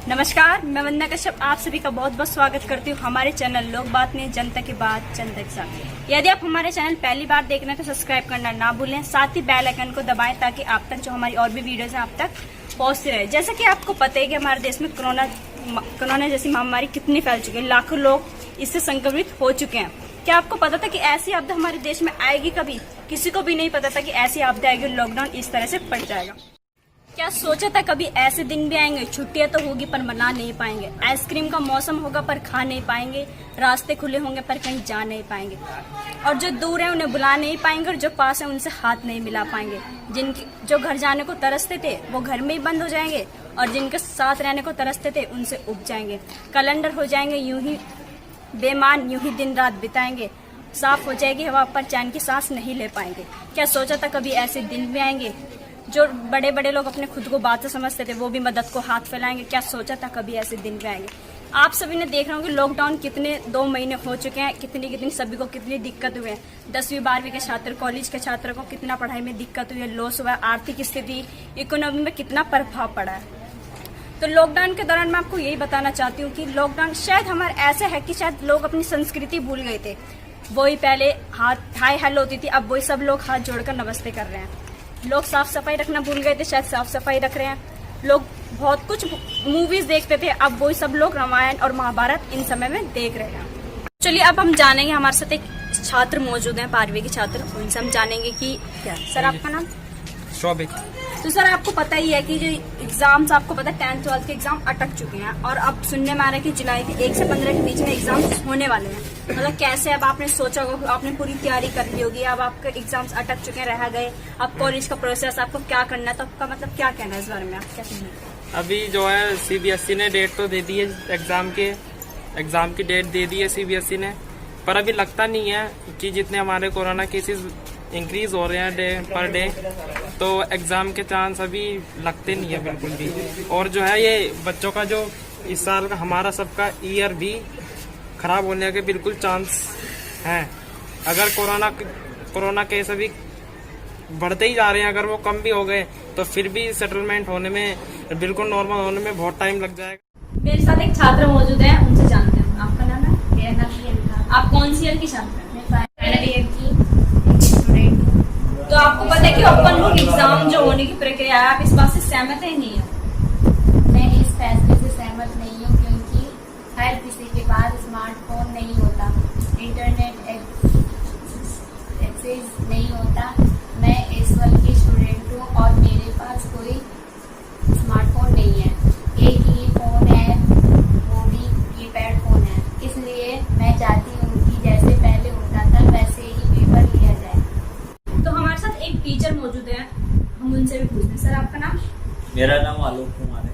नमस्कार, मैं वंदना कश्यप आप सभी का बहुत बहुत स्वागत करती हूँ हमारे चैनल लोक बात में जनता की बात जनता के साथ। यदि आप हमारे चैनल पहली बार देख रहे हैं तो सब्सक्राइब करना ना भूलें, साथ ही बेल आइकन को दबाएं ताकि आप तक जो हमारी और भी वीडियोस हैं आप तक पहुंचती रहे। जैसा कि आपको पता है कि हमारे देश में कोरोना जैसी महामारी कितनी फैल चुकी है, लाखों लोग इससे संक्रमित हो चुके हैं। क्या आपको पता था कि ऐसी आपदा हमारे देश में आएगी? कभी किसी को भी नहीं पता था कि ऐसी आपदा आएगी, लॉकडाउन इस तरह से पड़ जाएगा। क्या सोचा था कभी ऐसे दिन भी आएंगे? छुट्टियां तो होगी पर मना नहीं पाएंगे, आइसक्रीम का मौसम होगा पर खा नहीं पाएंगे, रास्ते खुले होंगे पर कहीं जा नहीं पाएंगे, और जो दूर है उन्हें बुला नहीं पाएंगे, और जो पास है उनसे हाथ नहीं मिला पाएंगे। जो घर जाने को तरसते थे वो घर में ही बंद हो जाएंगे, और जिनके साथ रहने को तरसते थे उनसे उब जाएंगे। कैलेंडर हो जाएंगे यूं ही बेमान, यूं ही दिन रात बिताएंगे, साफ हो जाएगी हवा पर चैन की सांस नहीं ले पाएंगे। क्या सोचा था कभी ऐसे दिन भी आएंगे? जो बड़े बड़े लोग अपने खुद को बात से समझते थे वो भी मदद को हाथ फैलाएंगे। क्या सोचा था कभी ऐसे दिन भी आएंगे? आप सभी ने देख रहे होंगे लॉकडाउन कितने 2 महीने हो चुके हैं, कितनी सभी को कितनी दिक्कत हुई है। 10वीं 12वीं के छात्र, कॉलेज के छात्रों को कितना पढ़ाई में दिक्कत हुई है, लॉस हुआ है, आर्थिक स्थिति, इकोनॉमी में कितना प्रभाव पड़ा है। तो लॉकडाउन के दौरान मैं आपको यही बताना चाहती हूँ कि लॉकडाउन शायद हमारे ऐसा है कि शायद लोग अपनी संस्कृति भूल गए थे। वही पहले हाय हेलो होती थी, अब वही सब लोग हाथ जोड़कर नमस्ते कर रहे हैं। लोग साफ सफाई रखना भूल गए थे, शायद साफ सफाई रख रहे हैं। लोग बहुत कुछ मूवीज देखते थे, अब वही सब लोग रामायण और महाभारत इन समय में देख रहे हैं। चलिए अब हम जानेंगे, हमारे साथ एक छात्र मौजूद हैं, 12वीं के छात्र, उनसे हम जानेंगे कि क्या। सर आपका नाम? शोभित। तो सर आपको पता ही है कि जो एग्जाम्स, आपको पता है 10th 12th के एग्जाम अटक चुके हैं, और अब सुनने में आ रहा है कि जुलाई के 1 से 15 के बीच में एग्जाम होने वाले हैं। मतलब कैसे, अब आपने सोचा होगा, आपने पूरी तैयारी कर ली होगी, अब आपके एग्जाम्स अटक चुके हैं, रह गए, अब कॉलेज का प्रोसेस आपको क्या करना है, तो आपका मतलब क्या कहना है इस बारे में? आप क्या कहेंगे? अभी जो है सीबीएसई ने डेट तो दे दी है, एग्जाम की डेट दे दी है सीबीएसई ने, पर अभी लगता नहीं है कि जितने हमारे कोरोना केसेस इंक्रीज हो रहे हैं डे पर डे, तो एग्जाम के चांस अभी लगते नहीं है बिल्कुल भी। और जो है ये बच्चों का जो इस साल का हमारा सबका ईयर भी खराब होने के बिल्कुल चांस हैं। अगर कोरोना केस अभी बढ़ते ही जा रहे हैं, अगर वो कम भी हो गए तो फिर भी सेटलमेंट होने में, बिल्कुल नॉर्मल होने में बहुत टाइम लग जाएगा। मेरे साथ एक छात्र मौजूद है, उनसे जानते हैं। आपका नाम है? मेरा नाम प्रियंका। आप कौन सी ईयर की छात्र हैं? फाइनल ईयर की स्टूडेंट। तो आपको पता है कि ओपन बुक एग्जाम जो होने की प्रक्रिया है, आप इस बात से सहमत है नहीं है? मैं इस फैसले से सहमत नहीं हूँ, क्योंकि हर किसी के पास स्मार्टफोन नहीं होता, इंटरनेट एक्सेस नहीं होता। मैं इस वर्ग की स्टूडेंट हूँ और मेरे पास कोई स्मार्टफोन नहीं है, एक ही फोन है, वो भी कीपैड फोन है। इसलिए मैं चाहती हूँ कि जैसे पहले होता था वैसे ही पेपर लिया जाए। तो हमारे साथ एक टीचर मौजूद है, हम उनसे भी पूछते हैं। सर आपका नाम? मेरा नाम आलोक कुमार है।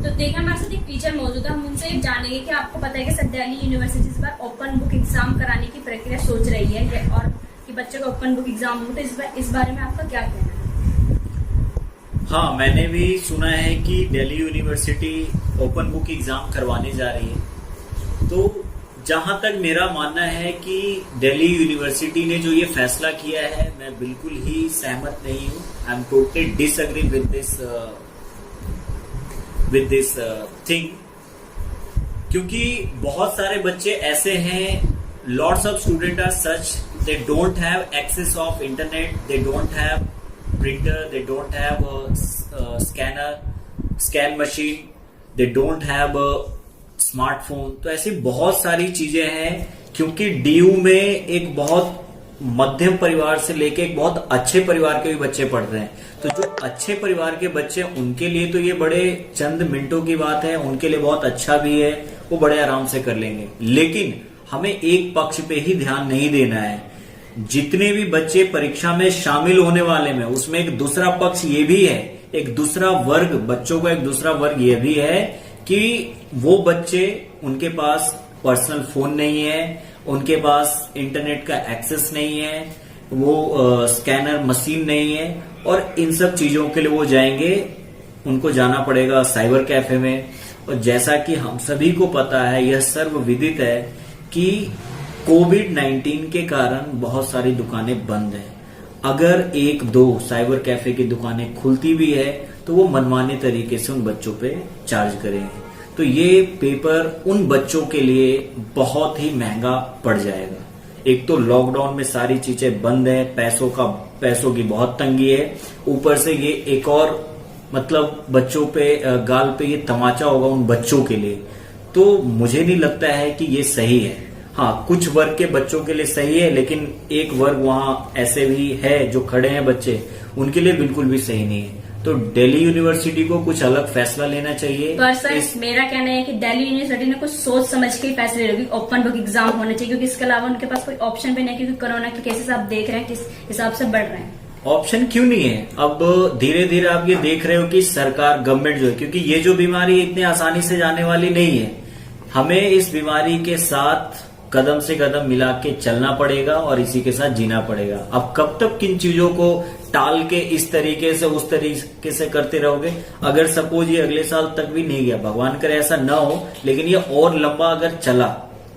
तो देखिए हमारे साथ एक टीचर मौजूद है, हम उनसे जानेंगे कि आपको पता है कि सर दिल्ली यूनिवर्सिटी इस बार ओपन बुक एग्जाम कराने की प्रक्रिया सोच रही है, और कि बच्चों का ओपन बुक एग्जाम हो, तो इस बारे में आपका क्या कहना है? हाँ, मैंने भी सुना है कि Delhi university open book exam करवाने जा रही है। तो जहां तक मेरा मानना है कि दिल्ली यूनिवर्सिटी ने जो ये फैसला किया है, मैं बिल्कुल ही सहमत नहीं हूँ। I am totally disagree with this thing, क्योंकि बहुत सारे बच्चे ऐसे हैं, lots of students are such, they don't have access of internet, they don't have printer, they don't have a scan machine, they don't have a smartphone। तो ऐसी बहुत सारी चीजें हैं, क्योंकि डीयू में एक बहुत मध्यम परिवार से लेके एक बहुत अच्छे परिवार के भी बच्चे पढ़ रहे हैं। तो जो अच्छे परिवार के बच्चे, उनके लिए तो ये बड़े चंद मिनटों की बात है, उनके लिए बहुत अच्छा भी है, वो बड़े आराम से कर लेंगे। लेकिन हमें एक पक्ष पे ही ध्यान नहीं देना है। जितने भी बच्चे परीक्षा में शामिल होने वाले में, उसमें एक दूसरा पक्ष ये भी है, एक दूसरा वर्ग, बच्चों का एक दूसरा वर्ग ये भी है कि वो बच्चे, उनके पास पर्सनल फोन नहीं है, उनके पास इंटरनेट का एक्सेस नहीं है, वो स्कैनर मशीन नहीं है, और इन सब चीजों के लिए वो जाएंगे, उनको जाना पड़ेगा साइबर कैफे में। और जैसा कि हम सभी को पता है, यह सर्वविदित है कि कोविड-19 के कारण बहुत सारी दुकानें बंद हैं। अगर 1-2 साइबर कैफे की दुकानें खुलती भी है तो वो मनमाने तरीके से उन बच्चों पे चार्ज करेंगे। तो ये पेपर उन बच्चों के लिए बहुत ही महंगा पड़ जाएगा। एक तो लॉकडाउन में सारी चीजें बंद है, पैसों की बहुत तंगी है, ऊपर से ये एक और मतलब बच्चों पे गाल पे ये तमाचा होगा उन बच्चों के लिए। तो मुझे नहीं लगता है कि ये सही है। हाँ, कुछ वर्ग के बच्चों के लिए सही है, लेकिन एक वर्ग वहां ऐसे भी है जो खड़े हैं बच्चे, उनके लिए बिल्कुल भी सही नहीं है। तो दिल्ली यूनिवर्सिटी को कुछ अलग फैसला लेना चाहिए। पर सर मेरा कहना है कि दिल्ली यूनिवर्सिटी ने कुछ सोच समझ के फैसले ले, ओपन बुक एग्जाम होने चाहिए, क्योंकि इसके अलावा उनके पास कोई ऑप्शन भी नहीं, क्योंकि कोरोना के केसेस आप देख रहे हैं किस हिसाब से बढ़ रहे हैं। ऑप्शन क्यों नहीं है? अब धीरे धीरे आप ये देख रहे हो कि सरकार, गवर्नमेंट जो है, क्योंकि ये जो बीमारी इतनी आसानी से जाने वाली नहीं है, हमें इस बीमारी के साथ कदम से कदम मिला के चलना पड़ेगा और इसी के साथ जीना पड़ेगा। अब कब तक किन चीजों को टाल के इस तरीके से उस तरीके से करते रहोगे? अगर सपोज ये अगले साल तक भी नहीं गया, भगवान करे ऐसा न हो, लेकिन ये और लंबा अगर चला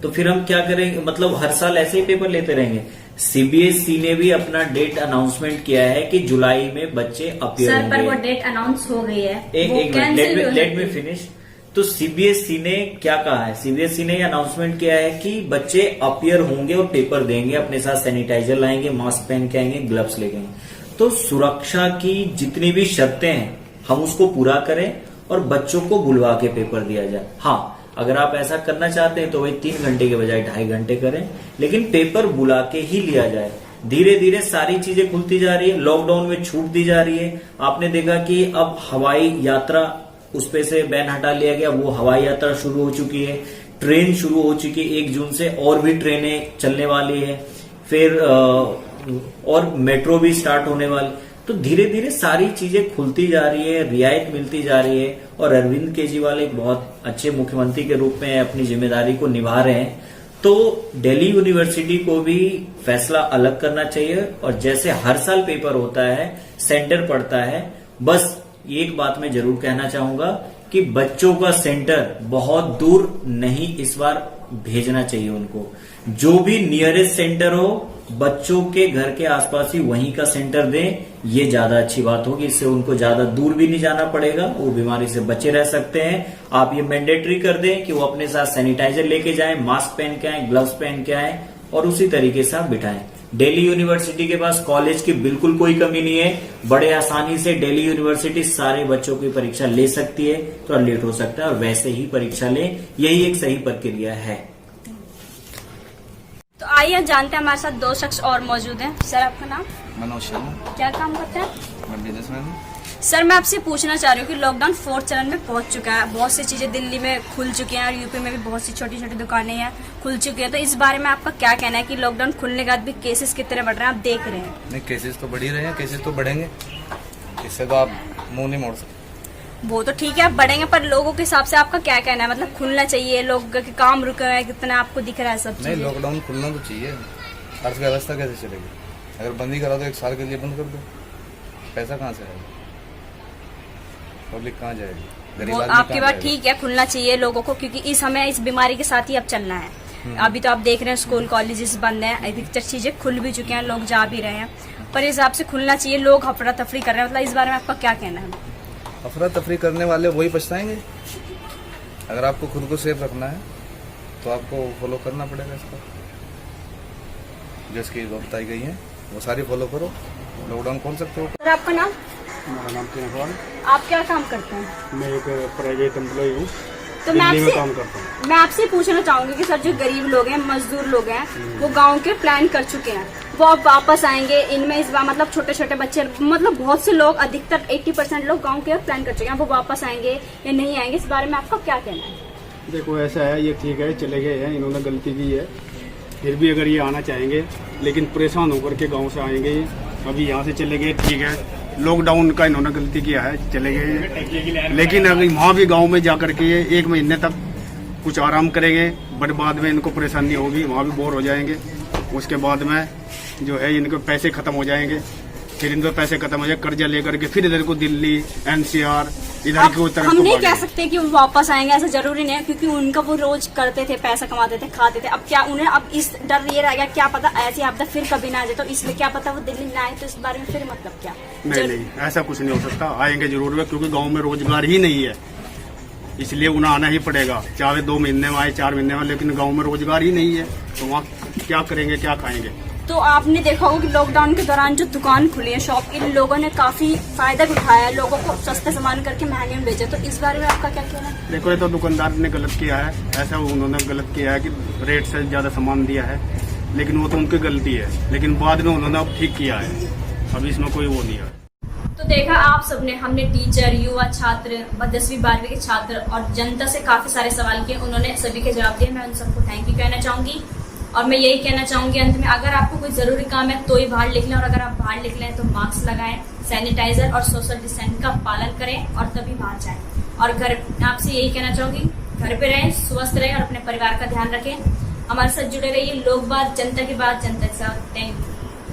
तो फिर हम क्या करेंगे? मतलब हर साल ऐसे ही पेपर लेते रहेंगे। सीबीएसई ने भी अपना डेट अनाउंसमेंट किया है कि जुलाई में बच्चे अपियर सर होंगे। पर वो डेट अनाउंस हो गई है, एक मिनट, लेट मी फिनिश। तो सीबीएसई ने क्या कहा है? सीबीएसई ने अनाउंसमेंट किया है कि बच्चे अपियर होंगे और पेपर देंगे, अपने साथ सैनिटाइजर लाएंगे, मास्क पहन के आएंगे, ग्लव्स लेके आएंगे। तो सुरक्षा की जितनी भी शर्तें हैं हम उसको पूरा करें और बच्चों को बुलवा के पेपर दिया जाए। हाँ, अगर आप ऐसा करना चाहते हैं तो वही 3 घंटे के बजाय 2.5 घंटे करें, लेकिन पेपर बुला के ही लिया जाए। धीरे धीरे सारी चीजें खुलती जा रही है, लॉकडाउन में छूट दी जा रही है। आपने देखा कि अब हवाई यात्रा उस पे से बैन हटा लिया गया, वो हवाई यात्रा शुरू हो चुकी है, ट्रेन शुरू हो चुकी है, 1 जून से और भी ट्रेनें चलने वाली है, फिर और मेट्रो भी स्टार्ट होने वाली। तो धीरे धीरे सारी चीजें खुलती जा रही है, रियायत मिलती जा रही है और अरविंद केजरीवाल एक बहुत अच्छे मुख्यमंत्री के रूप में अपनी जिम्मेदारी को निभा रहे हैं। तो दिल्ली यूनिवर्सिटी को भी फैसला अलग करना चाहिए और जैसे हर साल पेपर होता है, सेंटर पड़ता है, बस एक बात मैं जरूर कहना चाहूंगा कि बच्चों का सेंटर बहुत दूर नहीं इस बार भेजना चाहिए उनको। जो भी नियरेस्ट सेंटर हो, बच्चों के घर के आसपास ही वहीं का सेंटर दें, ये ज्यादा अच्छी बात होगी। इससे उनको ज्यादा दूर भी नहीं जाना पड़ेगा, वो बीमारी से बचे रह सकते हैं। आप ये मैंडेटरी कर दें कि वो अपने साथ सैनिटाइजर लेके जाएं, मास्क पहन के आए, ग्लव्स पहन के आए और उसी तरीके से आप बिठाएं। दिल्ली यूनिवर्सिटी के पास कॉलेज की बिल्कुल कोई कमी नहीं है, बड़े आसानी से दिल्ली यूनिवर्सिटी सारे बच्चों की परीक्षा ले सकती है। थोड़ा लेट हो सकता है और वैसे ही परीक्षा ले, यही एक सही प्रक्रिया है। तो आइए जानते हैं, हमारे साथ 2 शख्स और मौजूद हैं। सर आपका नाम? मनोज शर्मा। क्या काम करते हैं? मैं बिजनेसमैन हूँ। सर मैं आपसे पूछना चाह रही हूँ कि लॉकडाउन 4th चरण में पहुंच चुका है, बहुत सी चीजें दिल्ली में खुल चुकी हैं और यूपी में भी बहुत सी छोटी छोटी दुकानें हैं खुल चुकी हैं। तो इस बारे में आपका क्या कहना है कि लॉकडाउन खुलने के बाद भी केसेस कितने बढ़ रहे हैं, आप देख रहे हैं? नहीं, केसेस तो बढ़ ही रहे हैं, केसेस तो बढ़ेंगे, इससे तो आप मुंह नहीं मोड़ सकते। वो तो ठीक है, आप बढ़ेंगे, पर लोगों के हिसाब से आपका क्या कहना है? मतलब खुलना चाहिए, लोग के काम रुके हुए हैं, कितना आपको दिख रहा है सब नहीं, चीजें? लॉकडाउन खुलना तो चाहिए। अर्थव्यवस्था कैसे चलेगी? अगर बंद ही करा तो 1 साल के लिए बंद कर दो, पैसा कहाँ से आएगा? पब्लिक कहाँ जाएगी? गरीब वो आदमी आपकी कहाँ बात जाएगा? ठीक है, खुलना चाहिए लोगों को, क्योंकि इस हमें इस बीमारी के साथ ही अब चलना है। अभी तो आप देख रहे हैं स्कूल कॉलेजेस बंद हैं, अधिकतर चीजें खुल भी चुके हैं, लोग जा भी रहे हैं, पर इस हिसाब से खुलना चाहिए। लोग अफरा तफरी कर रहे हैं, मतलब इस बारे में आपका क्या कहना है? अफरा तफरी करने वाले वही पछताएंगे। अगर आपको खुद को सेफ रखना है तो आपको फॉलो करना पड़ेगा इसको, जिसकी बताई गई है वो सारी फॉलो करो, लॉकडाउन खोल सकते हो। सर आपका नाम? मेरा नाम किरण, आप क्या काम करते हैं? मैं एक प्राइवेट एम्प्लॉय हूँ, तो मैं दिल्ली में आपसे काम करता हूँ। मैं आपसे पूछना चाहूंगी कि सर जो गरीब लोग हैं, मजदूर लोग हैं, वो गांव के प्लान कर चुके हैं, वो अब वापस आएंगे। इनमें इस बार मतलब छोटे छोटे बच्चे, मतलब बहुत से लोग, अधिकतर 80% लोग गांव के प्लान कर चुके हैं, वो वापस आएंगे या नहीं आएंगे, इस बारे में आपका क्या कहना है? देखो ऐसा है, ये ठीक है, चले गए हैं, इन्होंने गलती की है, फिर भी अगर ये आना चाहेंगे, लेकिन परेशान होकर के गाँव से आएंगे। अभी यहाँ से चले गए, ठीक है, लॉकडाउन का इन्होंने गलती किया है, चले गए, लेकिन अगर वहाँ भी गांव में जाकर के 1 महीने तक कुछ आराम करेंगे, बट बाद में इनको परेशानी होगी, वहाँ भी बोर हो जाएंगे। उसके बाद में जो है इनके पैसे खत्म हो जाएंगे, फिर इनके पैसे खत्म हो जाए, कर्जा लेकर के फिर इधर को दिल्ली, NCR इधर की तरफ हम को नहीं भागेंगे। कह सकते कि वो वापस आएंगे, ऐसा जरूरी नहीं है, क्योंकि उनका वो रोज करते थे, पैसा कमाते थे, खाते थे। अब क्या उन्हें अब इस डर ये रह गया, क्या पता ऐसी आपदा फिर कभी ना आ जाए, तो इसलिए क्या पता वो दिल्ली ना आए, तो इस बारे में फिर मतलब क्या? नहीं, ऐसा कुछ नहीं हो सकता, आएंगे जरूर वे, क्योंकि गांव में रोजगार ही नहीं है। इसलिए उन्हें आना ही पड़ेगा, चाहे 2 महीने में आए 4 महीने में, लेकिन गांव में रोजगार ही नहीं है तो वहाँ क्या करेंगे, क्या खाएंगे। तो आपने देखा होगा कि लॉकडाउन के दौरान जो दुकान खुली है शॉप, इन लोगों ने काफी फायदा भी उठाया, लोगों को सस्ते सामान करके महंगे में बेचे। तो इस बारे में आपका क्या कहना है? देखो ये तो दुकानदार ने गलत किया है, ऐसा उन्होंने गलत किया है कि रेट से ज्यादा सामान दिया है, लेकिन वो तो उनकी गलती है, लेकिन बाद में उन्होंने अब ठीक किया है, अभी इसमें कोई वो नहीं है। तो देखा आप सबने, हमने टीचर, युवा छात्र, 10वीं 12वीं के छात्र और जनता से काफी सारे सवाल किए, उन्होंने सभी के जवाब दिए। मैं उन सबको थैंक यू कहना चाहूंगी और मैं यही कहना चाहूंगी अंत में, अगर आपको कोई जरूरी काम है तो ही बाहर निकलें, और अगर आप बाहर निकलें तो मास्क लगाएं, सैनिटाइजर और सोशल डिस्टेंस का पालन करें और तभी बाहर जाएं। और घर आपसे यही कहना चाहूंगी, घर पे रहें, स्वस्थ रहें और अपने परिवार का ध्यान रखें। हमारे साथ जुड़े रहिए। लोक बात, जनता की बात, जनता के साथ। Thank you.